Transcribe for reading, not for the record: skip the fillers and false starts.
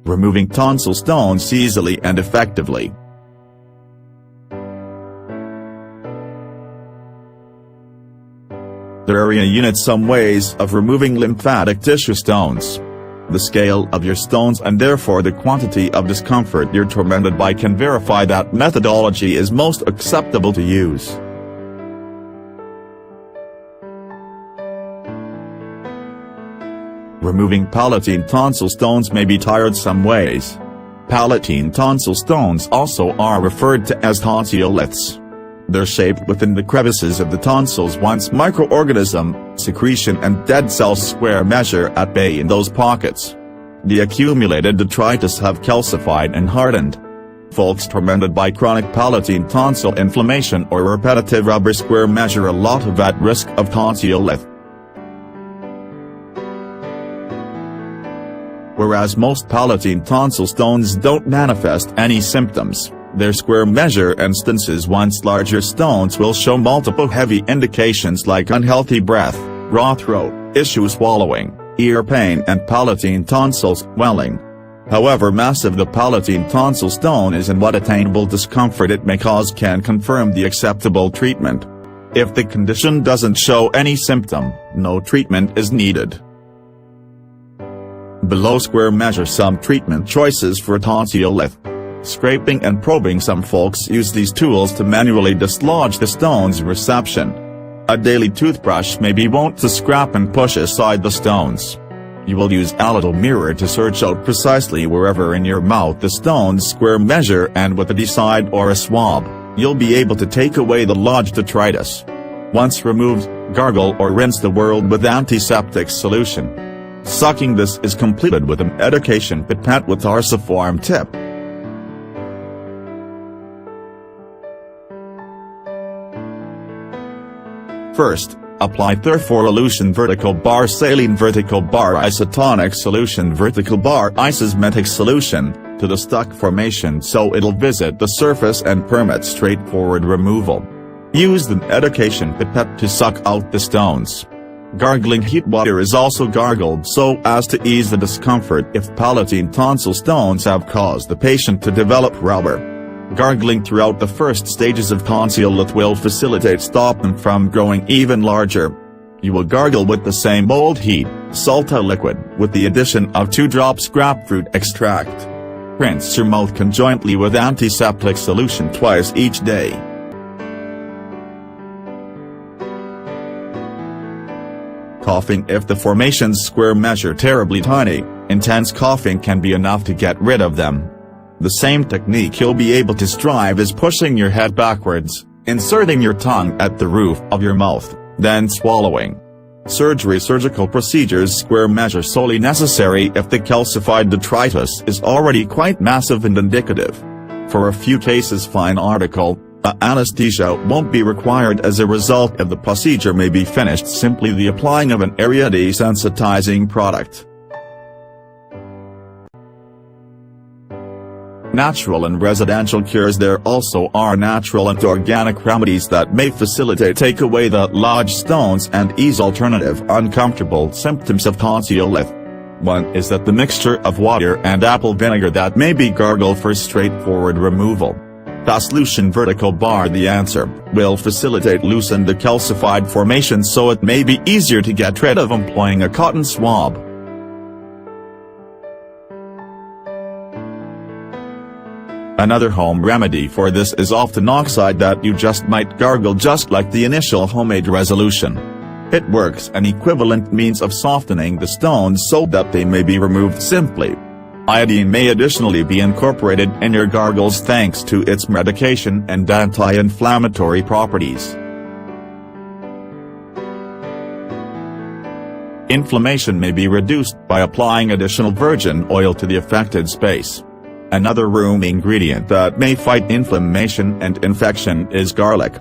removing tonsil stones easily and effectively. There are in a unit some ways of removing lymphatic tissue stones. The scale of your stones and therefore the quantity of discomfort you're tormented by can verify that methodology is most acceptable to use. Removing palatine tonsil stones may be tiresome ways. Palatine tonsil stones also are referred to as tonsilioliths. They're shaped within the crevices of the tonsils once microorganism, secretion and dead cells square measure at bay in those pockets. The accumulated detritus have calcified and hardened. Folks tormented by chronic palatine tonsil inflammation or repetitive rubor square measure a lot of at risk of tonsiliolith. Whereas most palatine tonsil stones don't manifest any symptoms, their square measure instances once larger stones will show multiple heavy indications like unhealthy breath, raw throat, issue swallowing, ear pain and palatine tonsil swelling. However massive the palatine tonsil stone is and what attainable discomfort it may cause can confirm the acceptable treatment. If the condition doesn't show any symptom, no treatment is needed. Below square measure some treatment choices for tonsiliolith. Scraping and probing. Some folks use these tools to manually dislodge the stone's reception. A daily toothbrush may be wont to scrape and push aside the stones. You will use a little mirror to search out precisely wherever in your mouth the stones square measure, and with a decide or a swab, you'll be able to take away the lodged detritus. Once removed, gargle or rinse the wound with antiseptic solution. Sucking this is completed with a medication pipette with arciform tip. First, apply therforolution vertical bar saline vertical bar isotonic solution vertical bar isosmetic solution to the stuck formation so it'll visit the surface and permit straightforward removal. Use the medication pipette to suck out the stones. Gargling. Heat water is also gargled so as to ease the discomfort if palatine tonsil stones have caused the patient to develop rubor. Gargling throughout the first stages of tonsiliolith will facilitate stop them from growing even larger. You will gargle with the same old heat, salta liquid with the addition of 2 drops grapefruit extract. Rinse your mouth conjointly with antiseptic solution twice each day. Coughing. If the formations square measure terribly tiny, intense coughing can be enough to get rid of them. The same technique you'll be able to strive is pushing your head backwards, inserting your tongue at the roof of your mouth, then swallowing. Surgical procedures square measure solely necessary if the calcified detritus is already quite massive and indicative. For a few cases fine article, anesthesia won't be required as a result of the procedure may be finished simply the applying of an area desensitizing product. Natural and residential cures. There also are natural and organic remedies that may facilitate take away the lodged stones and ease alternative uncomfortable symptoms of tonsiliolith. One is that the mixture of water and apple vinegar that may be gargled for straightforward removal. The solution vertical bar. The answer will facilitate loosen the calcified formation so it may be easier to get rid of employing a cotton swab. Another home remedy for this is often oxide that you just might gargle just like the initial homemade resolution. It works an equivalent means of softening the stones so that they may be removed simply. Iodine may additionally be incorporated in your gargles thanks to its medication and anti-inflammatory properties. Inflammation may be reduced by applying additional virgin oil to the affected space. Another room ingredient that may fight inflammation and infection is garlic.